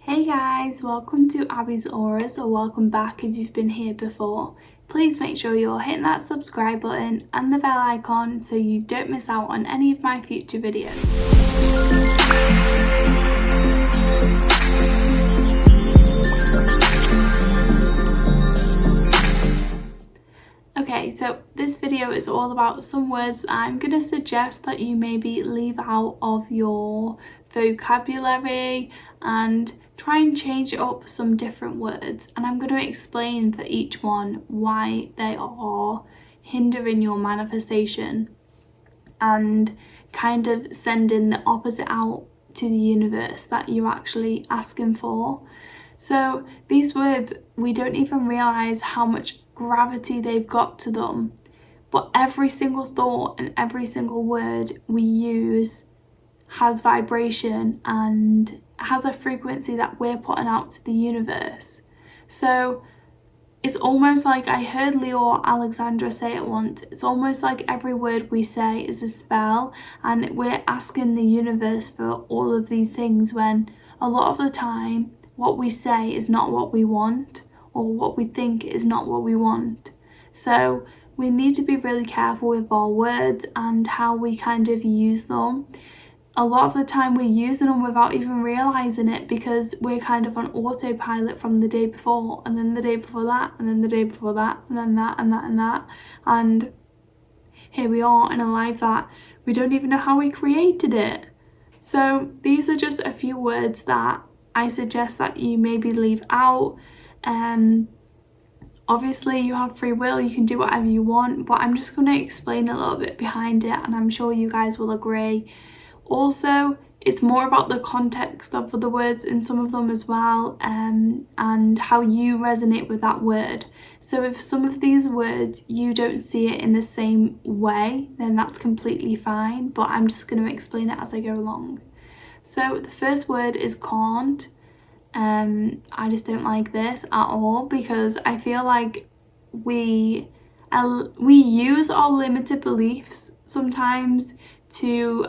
Hey guys, welcome to Abby's Auras, or welcome back if you've been here before. Please make sure you're hitting that subscribe button and the bell icon so you don't miss out on any of my future videos. Okay, so this video is all about some words that I'm going to suggest that you maybe leave out of your vocabulary and try and change it up for some different words. And I'm going to explain for each one why they are hindering your manifestation and kind of sending the opposite out to the universe that you're actually asking for. So these words, we don't even realize how much gravity they've got to them, but every single thought and every single word we use has vibration and has a frequency that we're putting out to the universe. So it's almost like, I heard Leo Alexandra say it once, it's almost like every word we say is a spell, and we're asking the universe for all of these things when a lot of the time what we say is not what we want, or what we think is not what we want. So we need to be really careful with our words and how we kind of use them. A lot of the time we're using them without even realising it, because we're kind of on autopilot from the day before, and then the day before that, and then the day before that, and then that, and that, and that. And here we are in a life that we don't even know how we created it. So these are just a few words that I suggest that you maybe leave out. Obviously you have free will, you can do whatever you want, but I'm just going to explain a little bit behind it, and I'm sure you guys will agree. Also, it's more about the context of the words in some of them as well, and how you resonate with that word. So if some of these words you don't see it in the same way, then that's completely fine, but I'm just going to explain it as I go along. So the first word is can't. I just don't like this at all, because I feel like we use our limited beliefs sometimes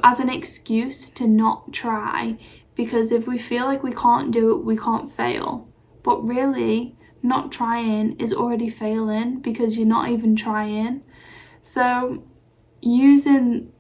as an excuse to not try, because if we feel like we can't do it, we can't fail. But really, not trying is already failing, because you're not even trying. So using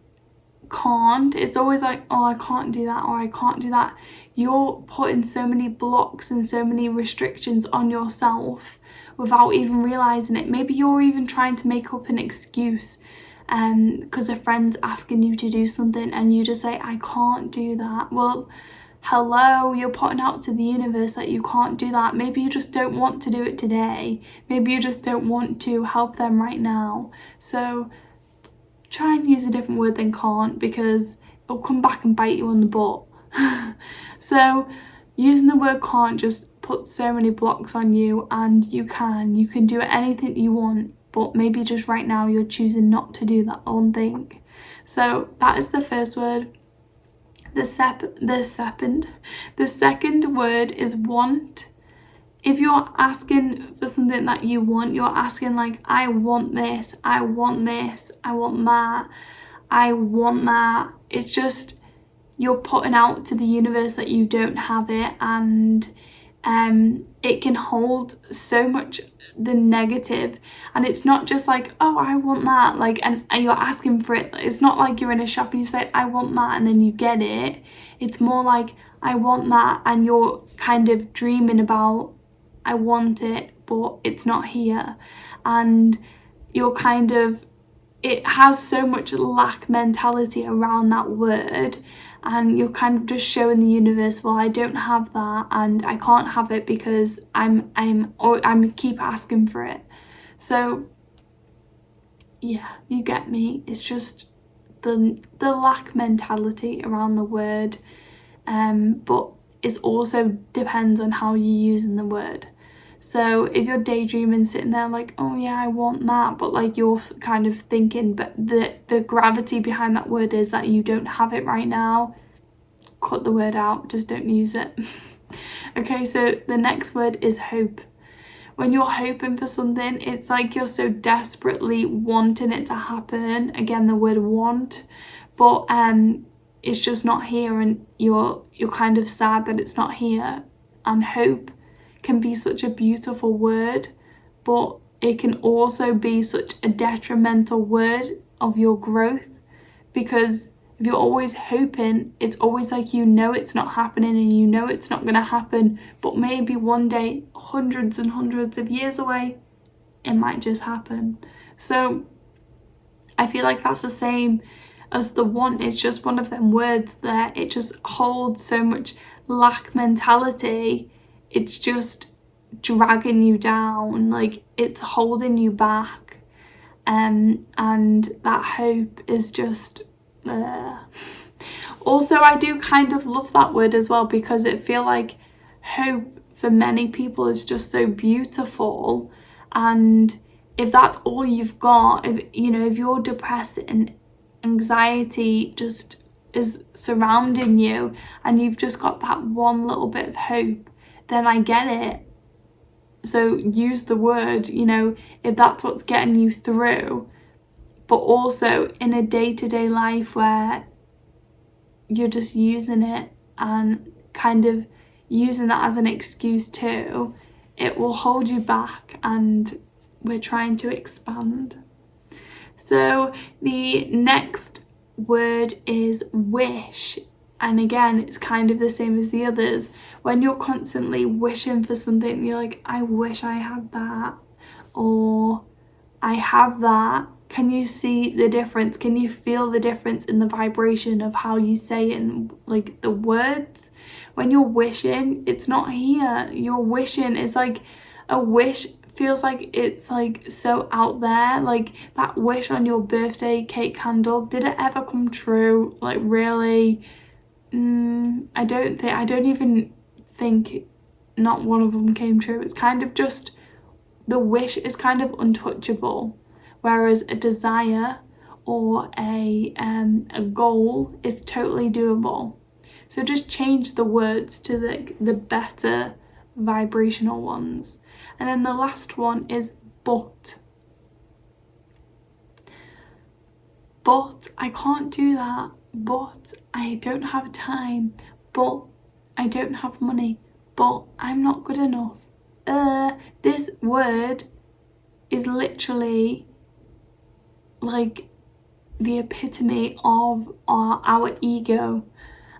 can't, it's always like, oh, I can't do that, or I can't do that. You're putting so many blocks and so many restrictions on yourself without even realizing it. Maybe you're even trying to make up an excuse because a friend's asking you to do something, and you just say, I can't do that. Well, hello, you're putting out to the universe that you can't do that. Maybe you just don't want to do it today. Maybe you just don't want to help them right now. So try and use a different word than can't, because it'll come back and bite you on the butt. So using the word can't just puts so many blocks on you, and you can do anything you want, but maybe just right now you're choosing not to do that one thing. So that is the first word. The second word is want. If you're asking for something that you want, you're asking like, I want this, I want this, I want that, I want that. It's just, you're putting out to the universe that you don't have it, and it can hold so much the negative. And it's not just like, oh, I want that, like, and you're asking for it. It's not like you're in a shop and you say, I want that, and then you get it. It's more like, I want that, and you're kind of dreaming about, I want it, but it's not here. And you're kind of, it has so much lack mentality around that word, and you're kind of just showing the universe, well, I don't have that, and I can't have it because I'm keep asking for it. So yeah, you get me. It's just the lack mentality around the word, but it also depends on how you're using the word. So if you're daydreaming, sitting there like, oh yeah, I want that, but like you're kind of thinking, but the gravity behind that word is that you don't have it right now, cut the word out, just don't use it. Okay, so the next word is hope. When you're hoping for something, it's like you're so desperately wanting it to happen. Again, the word want, but it's just not here, and you're kind of sad that it's not here. and hope can be such a beautiful word, but it can also be such a detrimental word of your growth, because if you're always hoping, it's always like you know it's not happening and you know it's not going to happen, but maybe one day, hundreds and hundreds of years away, it might just happen. So I feel like that's the same as the want. It's just one of them words that it just holds so much lack mentality. It's just dragging you down, like it's holding you back, and that hope is just Also, I do kind of love that word as well, because it feel like hope for many people is just so beautiful. And if that's all you've got, if you're depressed and anxiety just is surrounding you and you've just got that one little bit of hope, then I get it. So use the word, if that's what's getting you through. But also in a day-to-day life where you're just using it and kind of using that as an excuse too, it will hold you back, and we're trying to expand. So the next word is wish. And again, it's kind of the same as the others. When you're constantly wishing for something, you're like, I wish I had that, or I have that. Can you see the difference? Can you feel the difference in the vibration of how you say it and like the words? When you're wishing, it's not here. You're wishing is like a wish feels like it's like so out there. Like that wish on your birthday cake candle, did it ever come true? Like really? I don't even think not one of them came true. It's kind of just, the wish is kind of untouchable, whereas a desire or a goal is totally doable. So just change the words to the better vibrational ones. And then the last one is but. But I can't do that. But I don't have time. But I don't have money. But I'm not good enough. This word is literally like the epitome of our ego.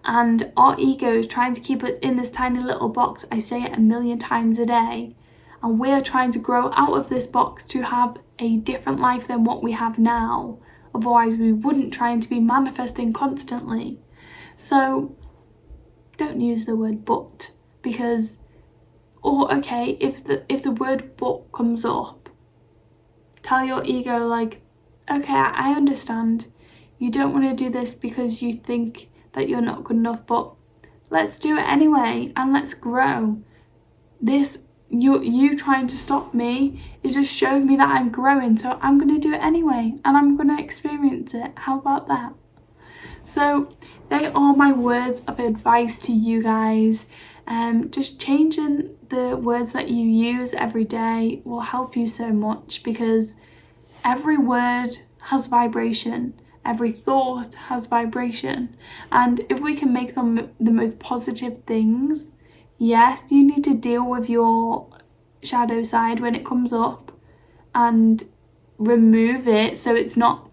And our ego is trying to keep us in this tiny little box. I say it 1,000,000 times a day. And we're trying to grow out of this box to have a different life than what we have now. Otherwise we wouldn't try to be manifesting constantly. So don't use the word but, because, or okay, if the word but comes up, tell your ego like, okay, I understand. You don't want to do this because you think that you're not good enough, but let's do it anyway and let's grow. This, you trying to stop me is just showing me that I'm growing, so I'm going to do it anyway and I'm going to experience it. How about that? So they are my words of advice to you guys. Just changing the words that you use every day will help you so much, because every word has vibration. Every thought has vibration. And if we can make them the most positive things, yes, you need to deal with your shadow side when it comes up and remove it. So it's not,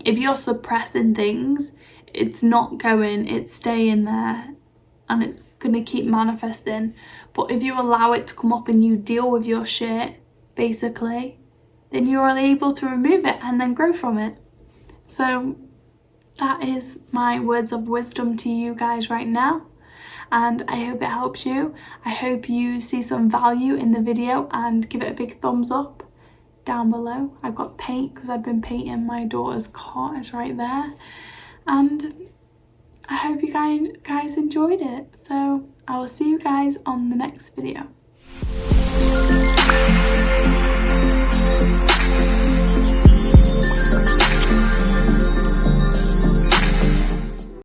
if you're suppressing things, it's not going, it's staying there and it's going to keep manifesting. But if you allow it to come up and you deal with your shit, basically, then you're able to remove it and then grow from it. So that is my words of wisdom to you guys right now, and I hope it helps you. I hope you see some value in the video and give it a big thumbs up down below. I've got paint because I've been painting my daughter's cot, it's right there, and I hope you guys enjoyed it. So I will see you guys on the next video.